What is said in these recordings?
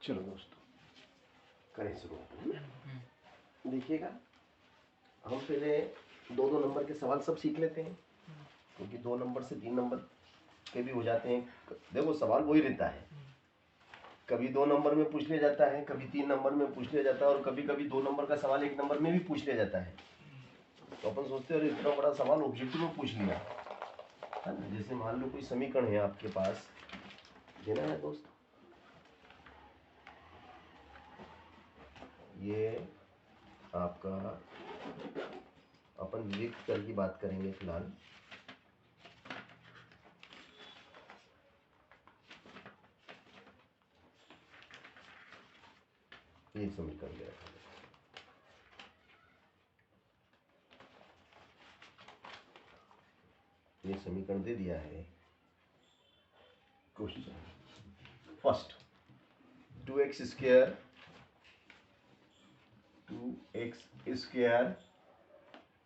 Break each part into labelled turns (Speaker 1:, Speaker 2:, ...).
Speaker 1: चलो दोस्तों करें शुरू। देखिएगा, हम पहले दो दो नंबर के सवाल सब सीख लेते हैं, क्योंकि 2 नंबर से 3 नंबर के भी हो जाते हैं। देखो सवाल वही रहता है, कभी 2 नंबर में पूछ लिया जाता है, कभी 3 नंबर में पूछ लिया जाता है, और कभी कभी 2 नंबर का सवाल 1 नंबर में भी पूछ लिया जाता है। तो अपन सोचते हैं इतना बड़ा सवाल ऑब्जेक्टिव में पूछ लिया है ना। जैसे मान लो कोई समीकरण है आपके पास, देना है दोस्त, ये आपका अपन विविक्त कर की बात करेंगे फिलहाल। ये समीकरण दिया था, ये समीकरण दे दिया है। Question first, 2x square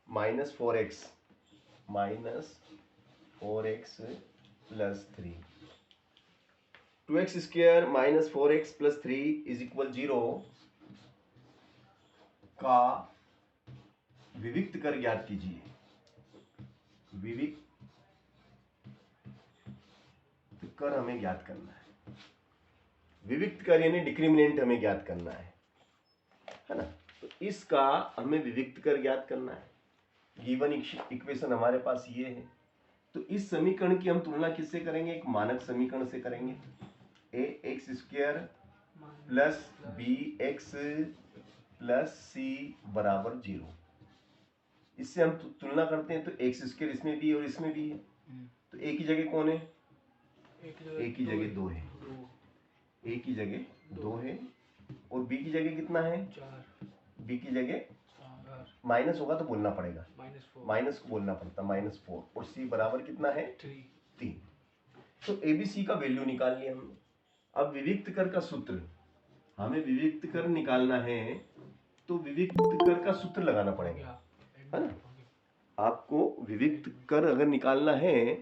Speaker 1: minus 4x plus 3, 2x square minus 4x plus 3 is equal 0 का विविक्त कर ज्ञात कीजिए। विविक्त कर हमें ज्ञात करना है, विविक्त कर यानी डिक्रिमिनेंट हमें ज्ञात करना है ना। तो इसका हमें विविक्त कर ज्ञात करना है। गिवन इक्वेशन हमारे पास ये है। तो इस समीकरण की हम तुलना किससे करेंगे? एक मानक समीकरण से करेंगे। ax square plus bx plus c बराबर 0। इससे हम तुलना करते हैं तो x स्क्वायर इसमें भी है और इसमें भी है, तो a की जगह कौन है? a की जगह 2 है, a की जगह 2 है, और b की जगह कितना है? 4। b की जगह माइनस होगा तो बोलना पड़ेगा, माइनस को बोलना पड़ता, -4, और c बराबर कितना है? 3। तो abc का वैल्यू निकाल लिया हमने। अब विविक्त कर का सूत्र, हमें विविक्त कर निकालना है, तो विविक्त कर का सूत्र लगाना पड़ेगा, है ना। आपको विविक्त कर अगर निकालना है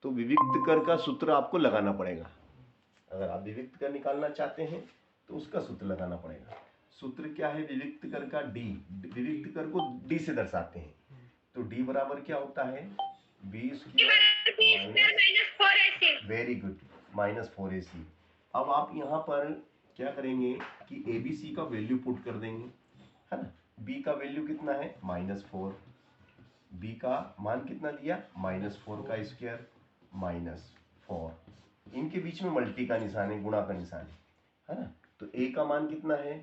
Speaker 1: तो विविक्त कर का सूत्र आपको लगाना पड़ेगा। अगर आप विविक्त कर निकालना चाहते हैं तो उसका सूत्र लगाना पड़ेगा। सूत्र क्या है विविक्त कर का? d। विविक्त कर को d से दर्शाते हैं, तो d बराबर क्या होता है? b square minus, very good, -4ac। अब आप यहाँ पर क्या करेंगे कि abc का वैल्यू पुट कर देंगे, है ना। b का वैल्यू कितना है? -4। b का मान कितना दिया? -4 का स्क्वायर -4। इनके बीच में मल्टी का निशान है, गुणा का निशान है ना। तो a का मान कितना है?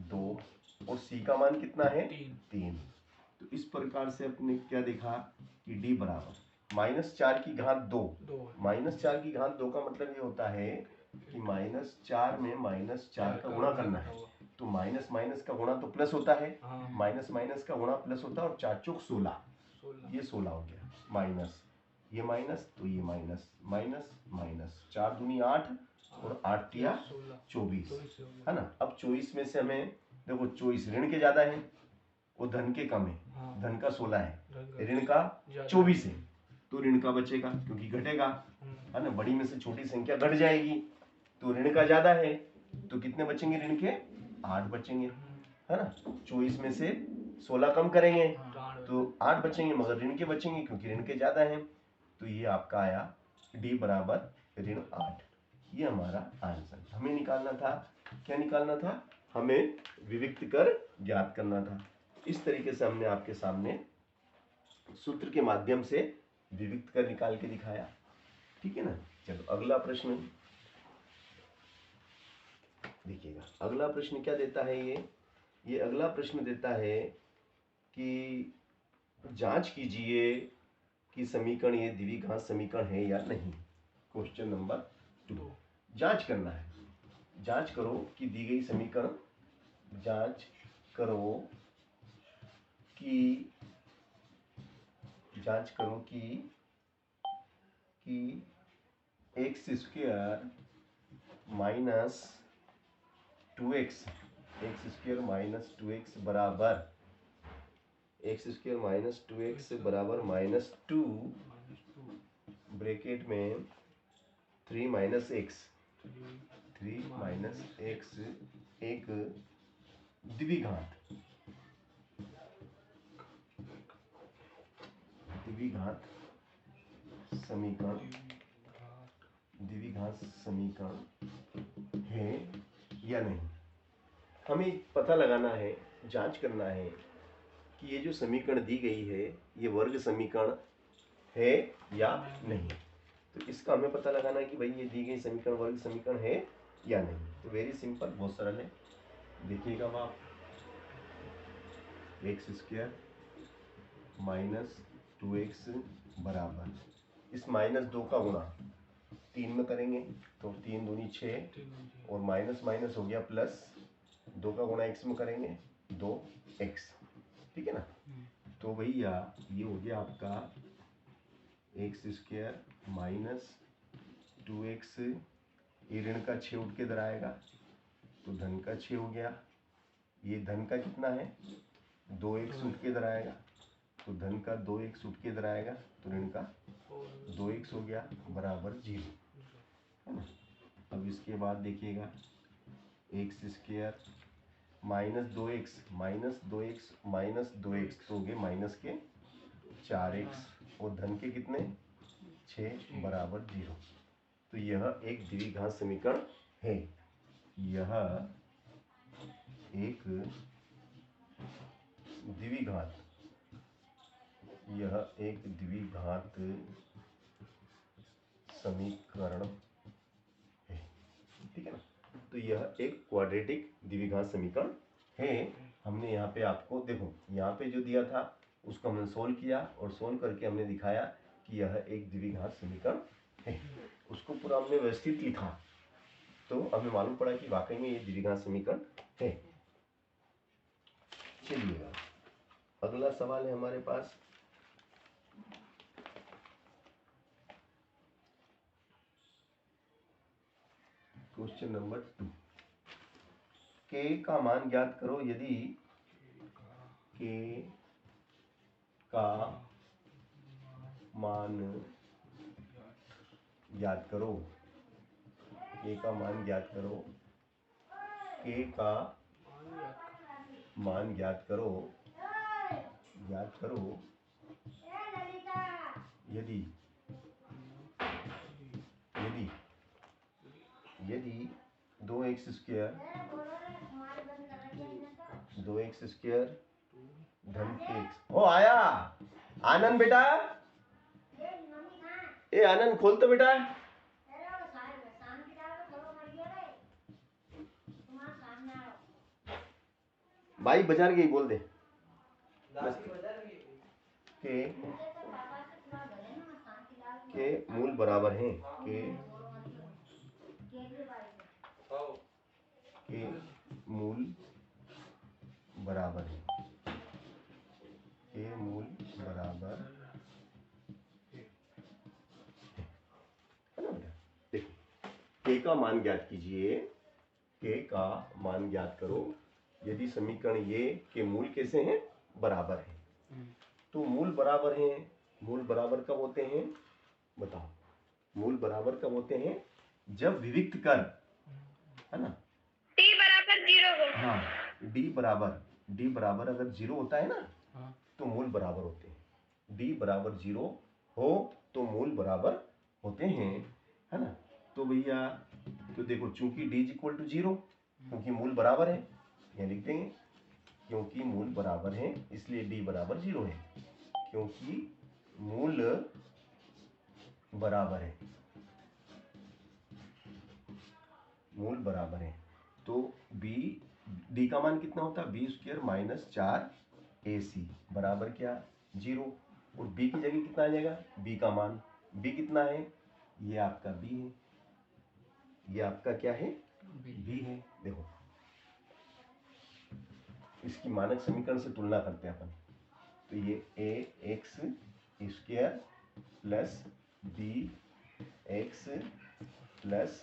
Speaker 1: 2, और c का मान कितना है? 3। तो इस प्रकार से अपने क्या देखा कि d बराबर -4 की घात 2, -4 की घात 2 का मतलब ये होता है कि -4 में -4 का गुणा करना है। तो माइनस माइनस का गुणा तो प्लस होता है, माइनस माइनस का गुणा प्लस होता है, और 4 चौक 16, ये 16 हो गया, माइनस ये माइनस, तो ये माइनस माइनस माइनस, 4 दूनी 8 और 8 तिया 24, है ना। अब 24 में से हमें देखो 24 ऋण के ज्यादा है और धन के कम है, धन का 16 है, ऋण का 24 है, तो ऋण का बचेगा क्योंकि घटेगा, है ना। बड़ी में से छोटी संख्या घट जाएगी, तो ऋण का ज्यादा है, तो कितने बचेंगे? ऋण के 8 बचेंगे, है ना। 24 में से 16 कम करेंगे तो 8 बचेंगे, मगर ऋण के बचेंगे क्योंकि ऋण के ज्यादा हैं। तो ये आपका आया d बराबर ऋण 8। ये हमारा आंसर। हमें निकालना था, क्या निकालना था? हमें विविक्त कर ज्ञात करना था। इस तरीके से हमने आपके सामने सूत्र के माध्यम से विविक्त कर निकाल के दिखाया, ठीक है ना। चलो अगला प्रश्न देखिएगा। अगला प्रश्न क्या देता है? ये अगला प्रश्न देता है कि जांच कीजिए कि समीकरण ये द्विघात समीकरण है या नहीं। क्वेश्चन नंबर 2, जांच करना है। जांच करो कि दी गई समीकरण, जांच करो कि x square minus 2x, x square minus 2x बराबर, एक्स स्क्वायर माइनस 2x बराबर -2 ब्रैकेट में 3 - x, 3 - माइनस एक्स एक द्विघात द्विघात समीकरण है या नहीं। हमें पता लगाना है, जांच करना है कि ये जो समीकरण दी गई है ये वर्ग समीकरण है या नहीं। तो इसका हमें पता लगाना है कि भाई ये दी गई समीकरण वर्ग समीकरण है या नहीं। तो वेरी सिंपल, बहुत सरल है। देखिएगा आप, एक्स स्क्वायर माइनस 2x बराबर, इस माइनस 2 का गुणा 3 में करेंगे तो 3 दूनी 6 और माइनस माइनस हो गया प्लस, 2 का गुणा x में करेंगे 2x, ठीक है ना। तो भैया ये हो गया आपका एक्स स्क्वायर माइनस 2x, ये ऋण का 6 उठ के इधर आएगा तो धन का 6 हो गया। ये धन का कितना है 2x उठ के इधर आएगा तो धन का 2x उठ के इधर आएगा तो ऋण का 2x हो गया बराबर 0, है ना। अब इसके बाद देखिएगा एक्स स्क्वायर माइनस 2x तो हो गए माइनस के 4x और धन के कितने 6 बराबर 0। तो यह एक द्विघात समीकरण है। यह एक द्विघात समीकरण है, ठीक है ना। तो यह एक क्वाड्रेटिक द्विघात समीकरण है। हमने यहाँ पे आपको देखो, यहाँ पे जो दिया था उसको हमने सोल्व किया और सोल्व करके हमने दिखाया कि यह एक द्विघात समीकरण है। उसको पूरा हमने व्यवस्थित लिखा तो हमें मालूम पड़ा कि वाकई में ये द्विघात समीकरण है। चलिए अगला सवाल है हमारे पास, क्वेश्चन नंबर 2। k का मान ज्ञात करो यदि k का मान ज्ञात करो, k का मान ज्ञात करो, k का मान ज्ञात करो यदि 2x स्क्वायर धन के x। ओ आया आनंद बेटा, ए आनंद खोल तो बेटा। भाई बाजार गई बोल दे के मूल बराबर हैं, के मूल बराबर है, के मूल बराबर है ना बेटा। देखो के का मान ज्ञात कीजिए, के का मान ज्ञात करो यदि समीकरण ये के मूल कैसे हैं बराबर है। तो मूल बराबर हैं, मूल बराबर कब होते हैं बताओ। मूल बराबर कब होते हैं जब विविक्त कर, है ना, t बराबर 0 हो। हाँ d बराबर अगर 0 होता है ना तो मूल बराबर होते हैं। d बराबर 0 हो तो मूल बराबर होते हैं, है ना। तो भैया तो देखो चूंकि d इक्वल टू 0 क्योंकि मूल बराबर है, यहाँ लिख देंगे क्योंकि मूल बराबर है इसलिए d बराबर 0 है, क्योंकि मूल बराबर है, मूल बराबर है। तो d का मान कितना होता है b स्क्वायर माइनस 4ac बराबर क्या 0, और b की जगह कितना आ जाएगा b का मान, b कितना है ये आपका b है, ये आपका क्या है b है। देखो इसकी मानक समीकरण से तुलना करते हैं अपन, तो ये ax square plus bx plus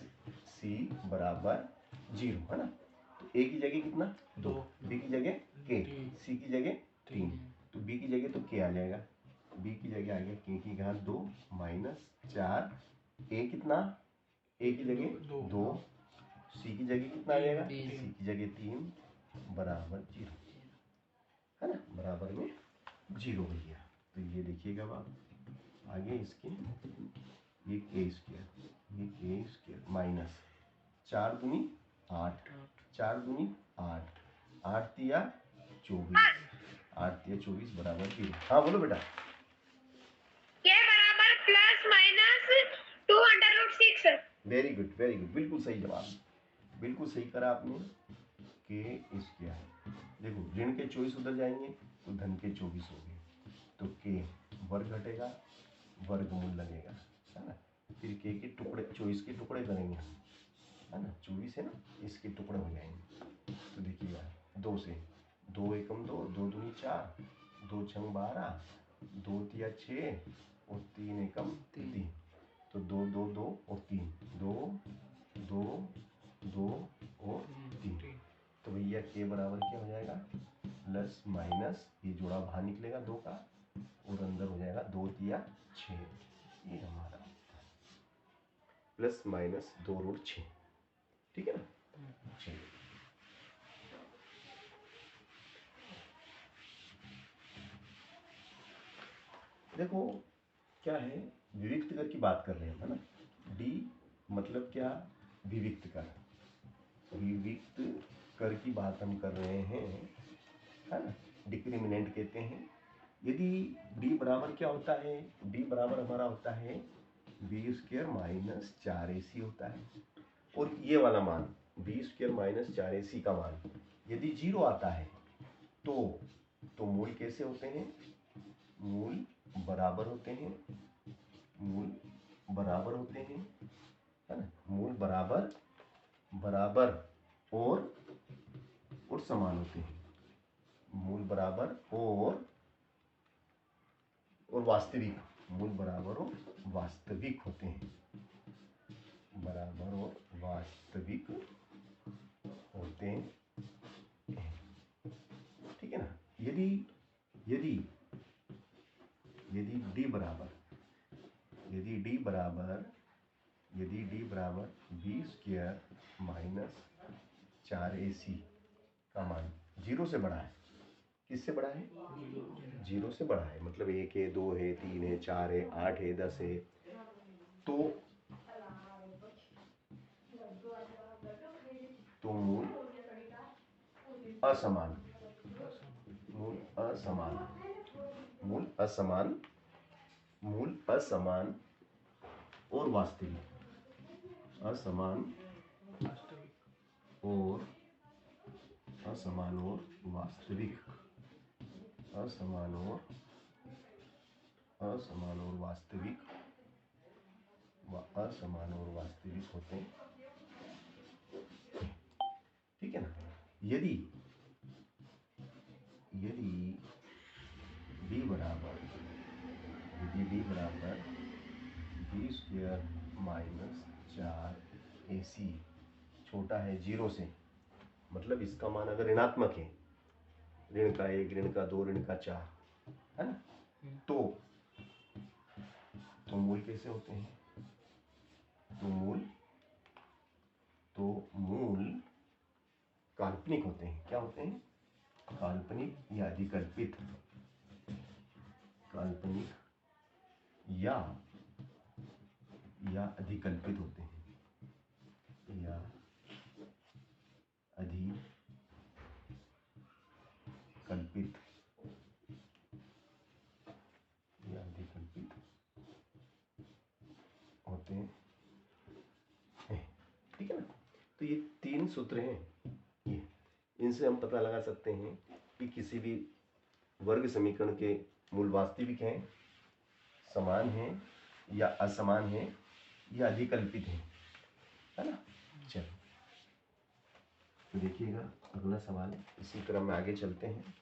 Speaker 1: c बराबर 0, है ना। तो a की जगह कितना 2, b की जगह k, c की जगह 3, तो b की जगह तो k आ जाएगा, b की जगह आ गया k की घात 2 माइनस 4, a कितना a की जगह 2 सी की जगह कितना आ जाएगा,
Speaker 2: तीन।
Speaker 1: सी की जगह 3 बराबर 0, है ना, बराबर में 0 हो गया। तो ये देखिएगा अब आप आगे इसके ये k स्क्वायर, ये k स्क्वायर माइनस 4 दूनी 8, 4 दूनी 8, 8 तिया 24, 8 तिया 24 बराबर 0। हाँ बोलो बेटा।
Speaker 3: के बराबर plus minus 2√6।
Speaker 1: Very good, very good, बिल्कुल सही जवाब, बिल्कुल सही करा आपने। के स्क्वायर, देखो ऋण के 24 उधर जाएंगे तो धन के 24 हो गए, तो के वर्ग घटेगा, वर्गमूल लगेगा, है ना, फिर के टुकड़े 24 के टुकड़े करेंगे हम, है ना, 24 है ना, इसके टुकड़े हो जाएंगे। तो देखिएगा 2 से 2 एकम 2, 2 दूनी 4, 2 छंग 12, 2 तिया 6 और 3 एकम 3, तो 2 2 2 और 3, 2 2 2 और 3, तो भैया के बराबर क्या हो जाएगा, प्लस माइनस ये जोड़ा बाहर निकलेगा 2 का और अंदर हो जाएगा 2 तिया 6, ये हमारा प्लस माइनस 2√6, ठीक है ना। चलिए देखो क्या है, विविक्त कर की बात कर रहे हैं, है ना, डी मतलब क्या, विविक्त कर, विविक्त कर की बात हम कर रहे हैं, है ना, डिक्रिमिनेंट कहते हैं। यदि d बराबर क्या होता है, d बराबर हमारा होता है बी स्क्वायर माइनस 4ac होता है, और ये वाला मान बी स्क्वायर माइनस 4ac का मान यदि 0 आता है तो मूल कैसे होते हैं, मूल बराबर होते हैं, मूल बराबर होते हैं, है ना, मूल बराबर बराबर और समान होते हैं, मूल बराबर और वास्तविक, मूल बराबर और वास्तविक होते हैं, बराबर और वास्तविक होते हैं, ठीक है ना। यदि यदि यदि d बराबर बी स्क्वायर माइनस 4ac का मान 0 से बड़ा है, किससे बड़ा है, 0 से बड़ा है, मतलब 1 है, 2 है, 3 है, 4 है, 8 है, 10 है, तो मूल असमान, मूल असमान, मूल असमान, मूल असमान और वास्तविक, असमान और असमान और वास्तविक, असमान और वास्तविक, असमान और वास्तविक होते हैं, ठीक है ना। यदि d बराबर बी स्क्वायर माइनस 4ac छोटा है 0 से, मतलब इसका मान अगर ऋणात्मक है, ऋण का 1, ऋण का 2, ऋण का 4, है ना, तो मूल कैसे होते हैं, तो मूल काल्पनिक होते हैं, क्या होते हैं, काल्पनिक या अधिकल्पित, काल्पनिक या अधिकल्पित होते हैं, या अधिकल्पित, या अधिकल्पित होते हैं, ठीक है ना। तो ये 3 सूत्र हैं, ये इनसे हम पता लगा सकते हैं कि किसी भी वर्ग समीकरण के मूल वास्तविक हैं, समान हैं या असमान हैं या अधिकल्पित हैं, है ना। चलो तो देखिएगा अगला सवाल, इसी क्रम में आगे चलते हैं,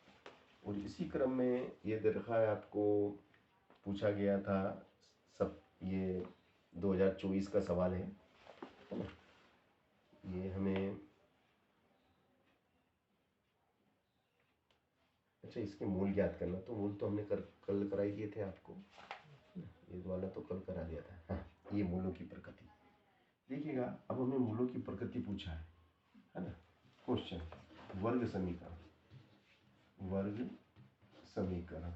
Speaker 1: और इसी क्रम में ये दरखा आपको पूछा गया था, सब ये 2024 का सवाल है ना, ये हमें, अच्छा इसके मूल ज्ञात करना, तो मूल तो हमने कल कराई दिए थे आपको, ये वाला तो कल करा दिया था। हाँ, ये मूलों की प्रकृति, देखिएगा, अब हमें मूलों की प्रकृति पूछा है ना। क्वेश्चन वर्ग समीकरण, वर्ग समीकरण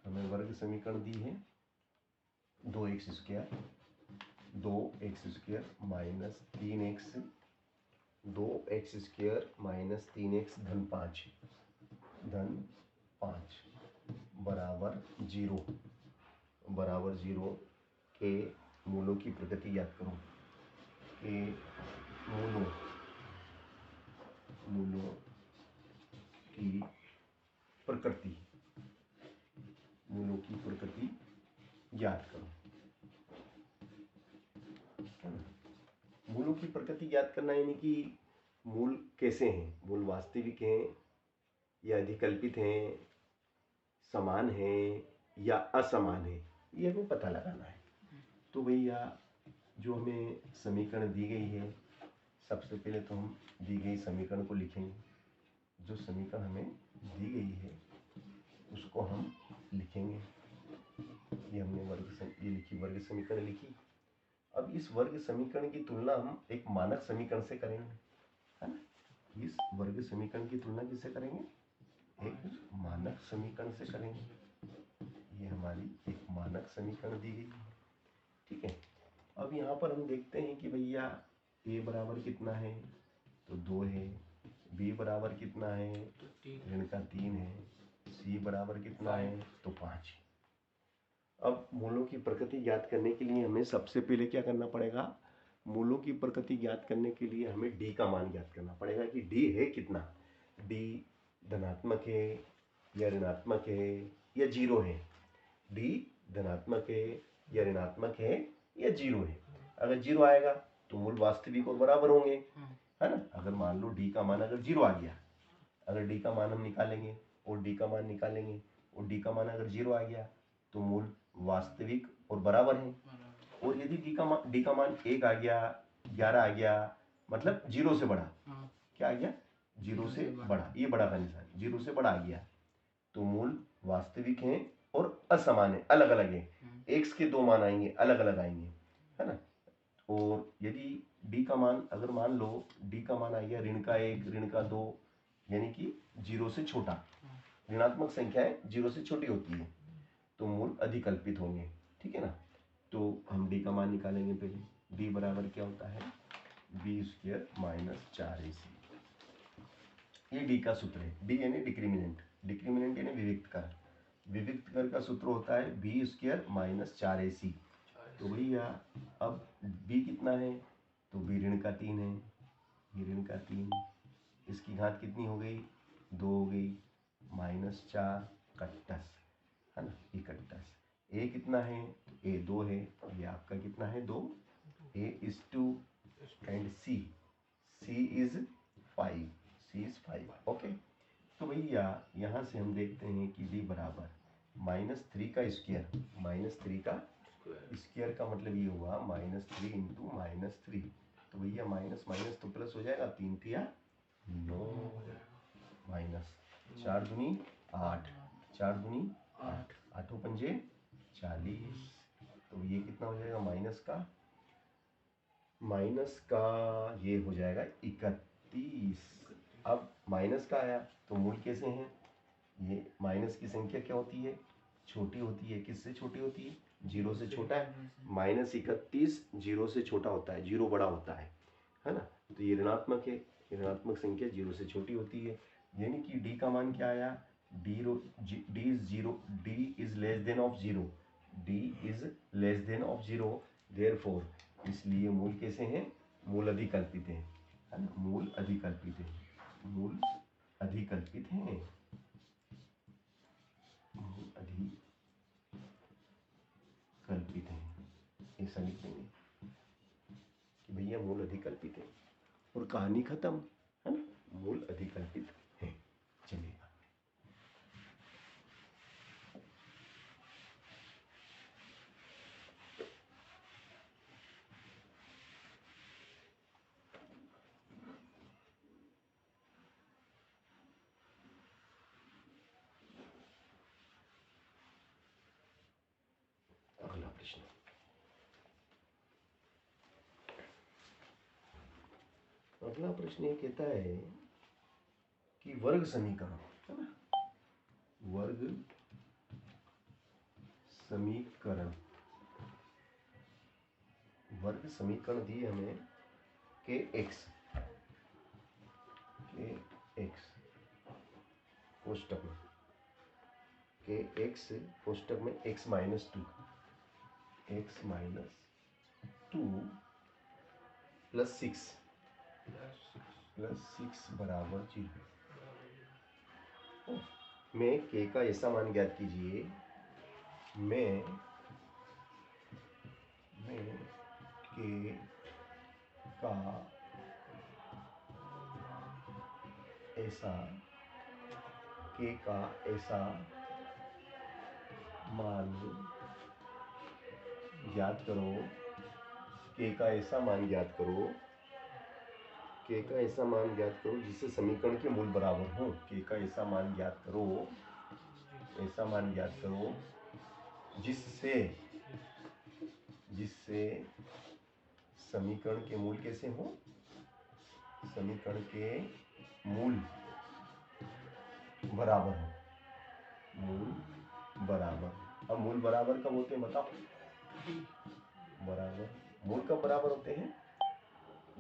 Speaker 1: हमें वर्ग समीकरण दी है 2x² minus 3x 2x² minus 3x धन 5 बराबर 0 के मूलों की प्रकृति याद करो। के मूलों की प्रकृति ज्ञात करो। मूलों की प्रकृति ज्ञात करना यानी कि मूल कैसे हैं, मूल वास्तविक हैं या अधिकल्पित हैं, समान हैं या असमान हैं, ये हमें पता लगाना है। तो भैया जो हमें समीकरण दी गई है, सबसे पहले तो हम दी गई समीकरण को लिखेंगे। जो समीकरण हमें दी गई है उसको हम लिखेंगे। ये हमने वर्ग समीकरण लिखी। अब इस वर्ग समीकरण की तुलना हम एक मानक समीकरण से करेंगे, है ना। इस वर्ग समीकरण की तुलना किससे करेंगे? एक मानक समीकरण से करेंगे। ये हमारी एक मानक समीकरण दी गई है, ठीक है। अब यहाँ पर हम देखते हैं कि भैया a बराबर कितना है, तो 2 है। b बराबर कितना है, ऋण का 3 है। c बराबर कितना है, तो 5। अब मूलों की प्रकृति ज्ञात करने के लिए हमें सबसे पहले क्या करना पड़ेगा? मूलों की प्रकृति ज्ञात करने के लिए हमें d का मान ज्ञात करना पड़ेगा कि d है कितना। d धनात्मक है या ऋणात्मक है या 0 है। d धनात्मक है या ऋणात्मक है या 0 है। अगर 0 आएगा तो मूल वास्तविक और बराबर होंगे, है ना। अगर मान लो d का मान अगर 0 आ गया, अगर d का मान हम निकालेंगे और d का मान निकालेंगे और d का मान अगर 0 आ गया तो मूल वास्तविक और बराबर है। और यदि d का मान 1 आ गया, 11 आ गया, मतलब 0 से बड़ा, क्या आ गया? 0 से बड़ा, ये बड़ा का निशान 0 से बड़ा आ गया तो मूल वास्तविक हैं और असमान है, अलग अलग है। x के 2 मान आएंगे, अलग अलग आएंगे, है ना। और यदि d का मान अगर मान लो d का मान आ गया ऋण का 1, ऋण का 2, यानी कि 0 से छोटा, ऋणात्मक संख्याएं 0 से छोटी होती है तो मूल अधिकल्पित होंगे, ठीक है ना। तो हम d का मान निकालेंगे पहले। d बराबर क्या होता है? b² minus 4ac। ये d का सूत्र है। d यानी डिक्रीमिनेंट, डिक्रीमिनेंट यानी विविक्त कर। विविक्त कर का सूत्र होता है b² माइनस 4ac। तो भैया अब b कितना है, तो b ऋण का 3 है, ये ऋण का 3, इसकी घात कितनी हो गई? 2 हो गई, माइनस 4 कट्टस, है ना, ये कट्टस। a कितना है, तो a 2 है, ये आपका कितना है? 2। a is 2 and c is 5, c is 5, okay. तो भैया यहाँ से हम देखते हैं कि d बराबर -3 का स्क्वायर, -3 का स्क्वायर का मतलब ये हुआ -3 इंटू -3। तो भैया माइनस माइनस तो प्लस हो जाएगा, 3 तिया 9, माइनस 4 दूनी 8, 4 दूनी 8, 8 पंजे 40। तो ये कितना हो जाएगा? माइनस का ये हो जाएगा 31। अब माइनस का आया तो मूल कैसे हैं? ये माइनस की संख्या क्या होती है? छोटी होती है। किससे छोटी होती है? 0 से छोटा है। -31 0 से छोटा होता है, 0 बड़ा होता है ना। तो ये ऋणात्मक है, ऋणात्मक संख्या 0 से छोटी होती है, यानी कि d का मान क्या आया? d is less than of 0, d is less than of 0, therefore, इसलिए मूल कैसे हैं? मूल अधिकल्पित हैं, है ना। मूल अधिकल्पित हैं, मूल अधिकल्पित हैं, मूल अधिकल्पित हैं। ऐसा लिख देंगे कि भैया मूल अधिकल्पित है और कहानी खत्म, है ना। मूल अधिकल्पित है। चलिए अगला प्रश्न। अगला प्रश्न ये कहता है कि वर्ग समीकरण, है ना, वर्ग समीकरण, वर्ग समीकरण दिए हमें के एक्स कोष्टक में, के एक्स कोष्टक में x minus two plus six बराबर 0 में के का ऐसा मान ज्ञात कीजिए, मैं के का ऐसा मान ज्ञात करो, के का ऐसा मान ज्ञात करो, के का ऐसा मान ज्ञात करो जिससे समीकरण के मूल बराबर हो। के का ऐसा मान ज्ञात करो, ऐसा मान ज्ञात करो जिससे समीकरण के मूल कैसे हो, समीकरण के मूल बराबर हो, मूल बराबर। अब मूल बराबर कब होते हैं बताओ? बराबर, मूल कब बराबर होते हैं?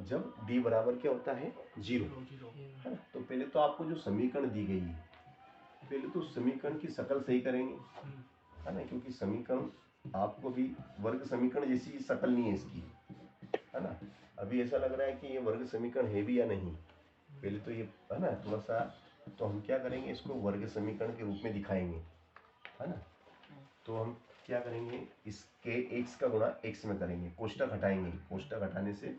Speaker 1: जब d बराबर क्या होता है? 0, है ना। तो पहले तो आपको जो समीकरण दी गई है, पहले तो समीकरण की शकल सही करेंगे, है ना, क्योंकि समीकरण आपको भी वर्ग समीकरण जैसी शकल नहीं है इसकी, है ना। अभी ऐसा लग रहा है कि ये वर्ग समीकरण है भी या नहीं, पहले तो ये, है ना, थोड़ा सा, तो हम क्या करेंगे, इसको वर्ग समीकरण के रूप में दिखाएंगे, है ना। तो हम क्या करेंगे, इसके x का गुणा x में करेंगे, कोष्टक हटाएंगे, कोष्टक हटाने से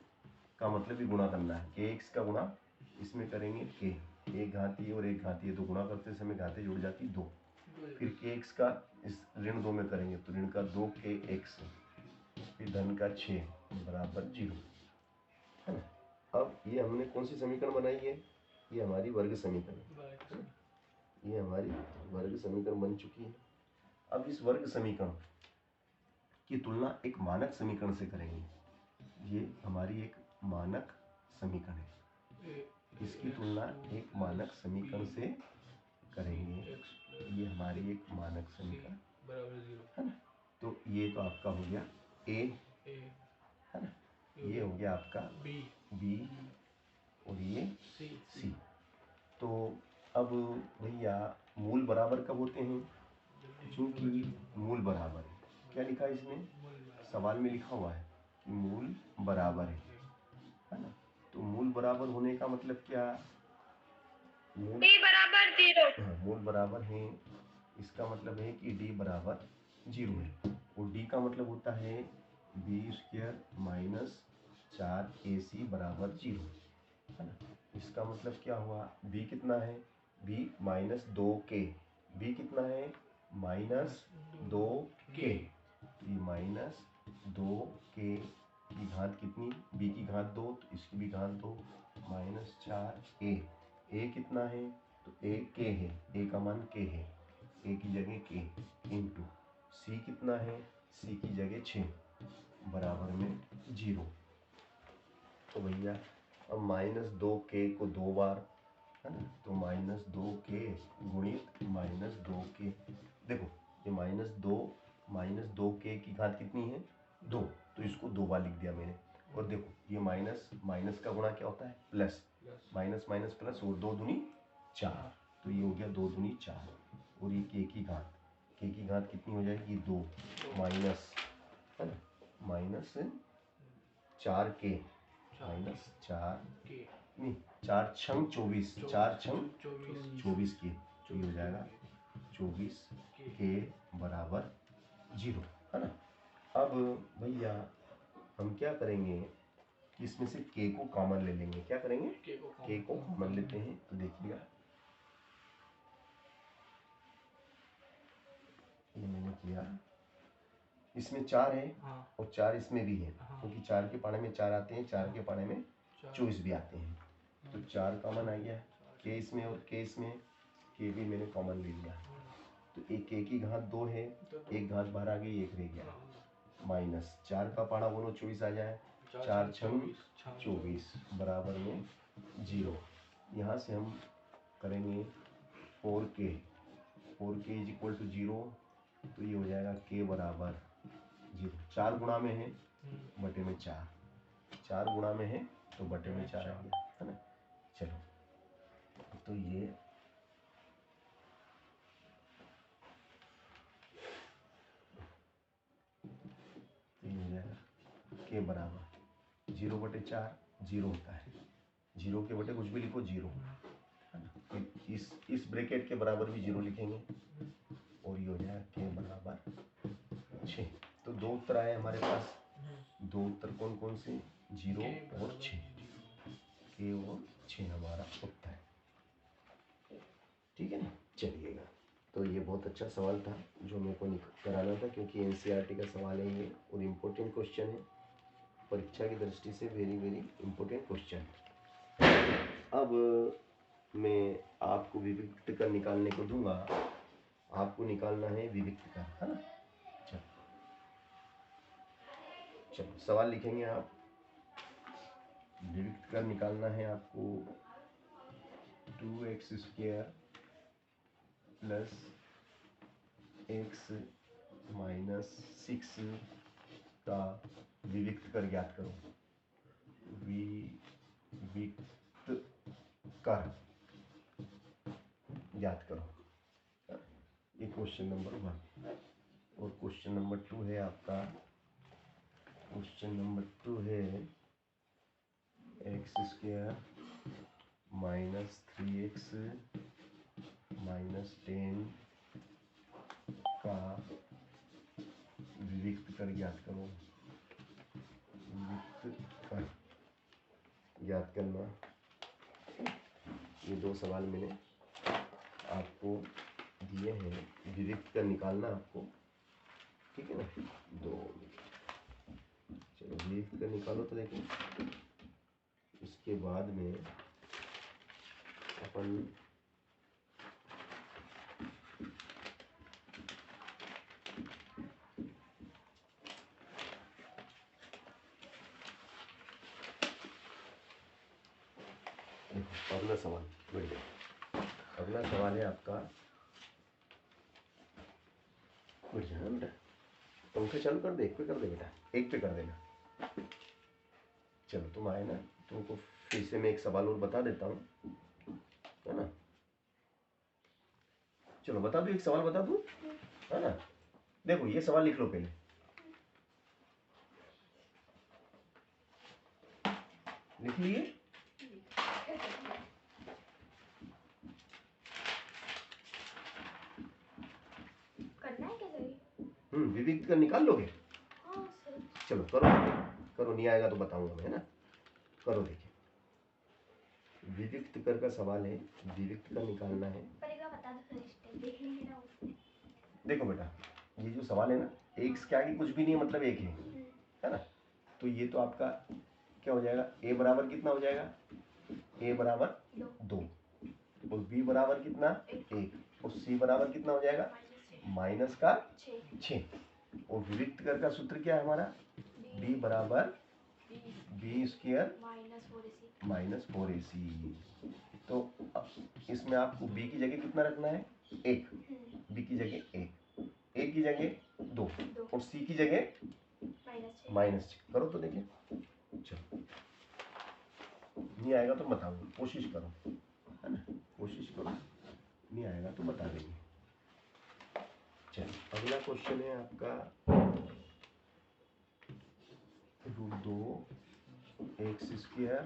Speaker 1: का मतलब भी गुणा करना है, के x का गुणा इसमें करेंगे, के एक घातीय और एक घातीय, तो गुणा करते समय घातीय जुड़ जाती 2, फिर के x का इस ऋण 2 में करेंगे, तो ऋण का 2 के x, फिर धन का 6 बराबर 0, है ना। अब ये हमने कौन सी समीकरण बनाई है? ये हमारी वर्ग समीकरण, ये हमारी वर्ग समीकरण बन चुकी है। अब इस वर्ग समीकरण की तुलना एक मानक समीकरण से करेंगे, ये हमारी एक मानक समीकरण है, इसकी तुलना एक मानक समीकरण से करेंगे, ये हमारी एक मानक समीकरण, है ना। तो ये तो आपका हो गया a, है ना, ये हो गया आपका b और ये c। तो अब भैया मूल बराबर कब होते हैं? चूंकि मूल बराबर है, क्या लिखा है इसमें? सवाल में लिखा हुआ है कि मूल बराबर है ना। तो मूल बराबर होने का मतलब क्या? मूल
Speaker 3: d बराबर 0।
Speaker 1: हाँ, मूल बराबर है, इसका मतलब है कि d बराबर 0 है, और d का मतलब होता है b² माइनस 4ac बराबर 0, है ना। इसका मतलब क्या हुआ? b कितना है? b माइनस 2k, b कितना है? माइनस 2k, माइनस 2k की घात कितनी? b की घात 2, तो इसकी भी घात 2, माइनस 4a, a कितना है? तो a k है, a का मान k है, a की जगह k, इंटू c कितना है? c की जगह 6 बराबर में 0। तो भैया अब माइनस 2k को 2 बार, है ना, तो माइनस 2k गुणित माइनस 2k, देखो ये माइनस 2k की घात कितनी है? 2, तो इसको 2 बार लिख दिया मैंने। और देखो ये माइनस माइनस का गुणा क्या होता है? प्लस, माइनस माइनस प्लस, और 2 दूनी 4, तो ये हो गया 2 दूनी 4, और ये k की घात कितनी हो जाएगी? 2 माइनस, है ना, माइनस 4k, माइनस 4 नहीं 4 छंग 24, 4 छंग 24 की, तो ये हो जाएगा 24 के बराबर 0, है ना। अब भैया हम क्या करेंगे कि इसमें से k को कॉमन ले लेंगे। क्या करेंगे? k को कॉमन लेते हैं, तो देखिएगा ये मैंने किया, इसमें 4 है और 4 इसमें भी है, क्योंकि 4 के पाने में 4 आते हैं, 4 के पाने में 24 भी आते हैं, तो 4 कॉमन आ गया, k इसमें और k इसमें, k भी मैंने कॉमन ले लिया, तो एक k की घात 2 है, एक घात बाहर आ गई, एक रह गया, माइनस 4 का पाना बोलो 24 आ जाए, 4 छंग 24 बराबर में 0। यहाँ से हम करेंगे 4k, 4k is equal to 0, तो ये हो जाएगा k बराबर 0। 4 गुणा में है बटे में 4, 4 गुणा में है तो बटे में 4 आ गया, है ना। चलो तो ये हो जाएगा k बराबर 0 बटे 4, 0 होता है, 0 के बटे कुछ भी लिखो 0, है ना। इस ब्रैकेट के बराबर भी 0 लिखेंगे और ये हो जाएगा k बराबर 6। तो दो उत्तर आए हमारे पास। दो उत्तर कौन कौन से? 0 और 6, k और 6 हमारा उत्तर है। ठीक है ना। चलिएगा, तो ये बहुत अच्छा सवाल था जो मेरे को कराना था, क्योंकि एनसीईआरटी का सवाल है ये और इम्पोर्टेंट क्वेश्चन है, परीक्षा की दृष्टि से वेरी वेरी इम्पोर्टेंट क्वेश्चन है। अब मैं आपको विविक्त कर निकालने को दूंगा, आपको निकालना है विविक्त कर, है ना। चलो सवाल लिखेंगे आप। विविक्त कर निकालना है आपको 2x square plus x minus 6 का विविक्त कर ज्ञात करो। विविक्त कर ज्ञात करो, ये क्वेश्चन नंबर 1। और क्वेश्चन नंबर 2 है आपका, क्वेश्चन नंबर 2 है x square minus 3x minus 10 का विविक्त कर ज्ञात करो। विविक्त कर ज्ञात करना, ये दो सवाल मैंने आपको दिए हैं, विविक्त कर निकालना आपको, ठीक है ना। दो, चलो विविक्त कर निकालो। तो देखो इसके बाद में अपन देखो अगला सवाल, अगला सवाल है आपका, बैठ जाना बेटा, पंखे चालू कर दे, एक पे कर दे बेटा, एक पे कर देना। चलो तुम आए ना, तुमको फिर से मैं एक सवाल और बता देता हूँ, है ना। चलो बता दो, एक सवाल बता दूँ, है ना। देखो ये सवाल लिख लो पहले, लिख लिए।
Speaker 3: करना है क्या सही?
Speaker 1: विविक्त कर निकाल लोगे?
Speaker 3: हाँ सर।
Speaker 1: चलो करो, करो, नहीं आएगा तो बताऊंगा मैं, है ना। करो, देखिए विविक्त कर का सवाल है, विविक्त कर निकालना है।
Speaker 3: पहले बता दो सर, स्टेप देख लेंगे ना उसमें। देखो
Speaker 1: बेटा, ये जो सवाल है ना, एक क्या कि कुछ भी नहीं है, मतलब एक है ना। तो ये तो आपका क्या हो जाएगा, a बराबर कितना हो जाएगा, a बराबर 2 और b बराबर कितना 1 और c बराबर कितना हो जाएगा माइनस का 6। और विविक्त कर का सूत्र क्या है हमारा, b बराबर b स्क्वायर माइनस 4ac। तो इसमें आपको b की जगह कितना रखना है, 1, b की जगह 1, a की जगह 2 और c की जगह माइनस 6। करो तो देखिए, चलो नहीं आएगा तो बताऊंगा, कोशिश करो, है ना, कोशिश करो, नहीं आएगा तो बता देंगे। चलो अगला क्वेश्चन है आपका, √2 x square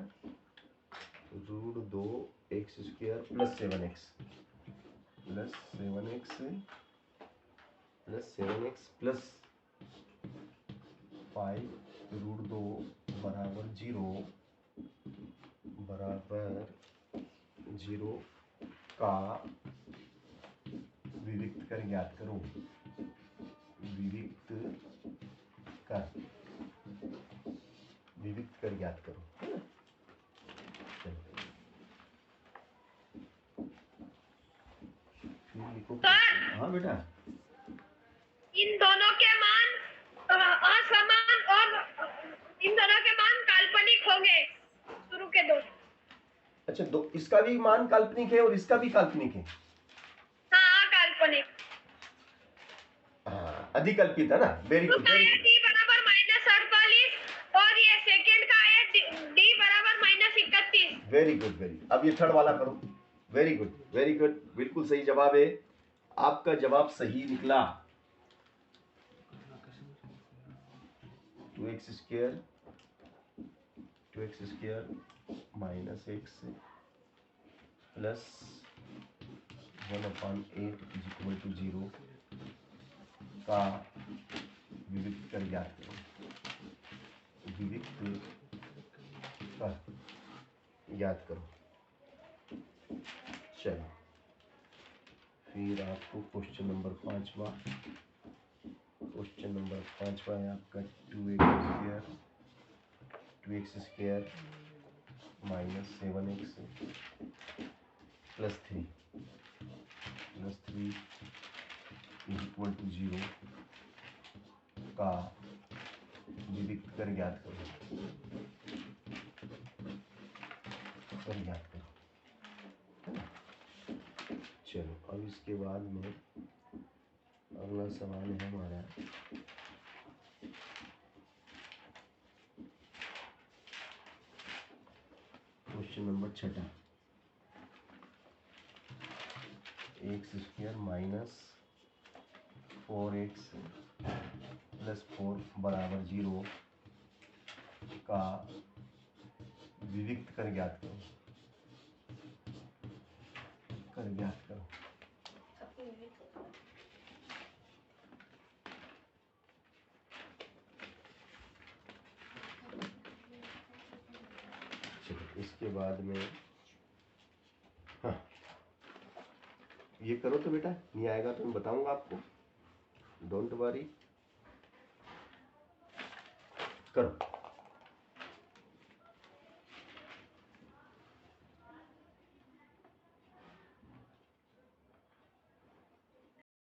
Speaker 1: √2 x square plus 7x plus 5 √2 बराबर 0 का विविक्त कर ज्ञात करो। विविक्त कर ज्ञात करो। हाँ बेटा,
Speaker 3: इन दोनों के मान असमान और इन दोनों के मान काल्पनिक होंगे, शुरू के दो।
Speaker 1: अच्छा, दो इसका भी मान काल्पनिक है और इसका भी काल्पनिक है।
Speaker 2: हाँ काल्पनिक।
Speaker 1: हाँ, अधिकल्पित है ना। वेरी
Speaker 2: तो
Speaker 1: गुड,
Speaker 2: का
Speaker 1: वेरी
Speaker 2: है
Speaker 1: गुड,
Speaker 2: डी बराबर -48 और ये सेकंड का है डी बराबर -31।
Speaker 1: Very good, very. अब ये थर्ड वाला करो। वेरी गुड, वेरी गुड, बिल्कुल सही जवाब है। आपका जवाब सही निकला। 2x square minus x plus 1/8 is equal to 0 का विविक्त कर ज्ञात करो। विविक्त कर ज्ञात करो। चलो, फिर आपको क्वेश्चन नंबर 5वां। क्वेश्चन नंबर 5वां है आपका 2x square minus 7x plus 3 is equal to 0 का विविक्त कर ज्ञात करो। कर ज्ञात करो, है ना। चलो, अब इसके बाद में अगला सवाल है हमारा question number 6। X square minus 4x plus 4 बराबर 0 का विविक्त कर ज्ञात करो। कर ज्ञात करो। चलो, इसके बाद में हाँ, ये करो तो बेटा, नहीं आएगा तो मैं बताऊंगा आपको, डोंट वरी, करो।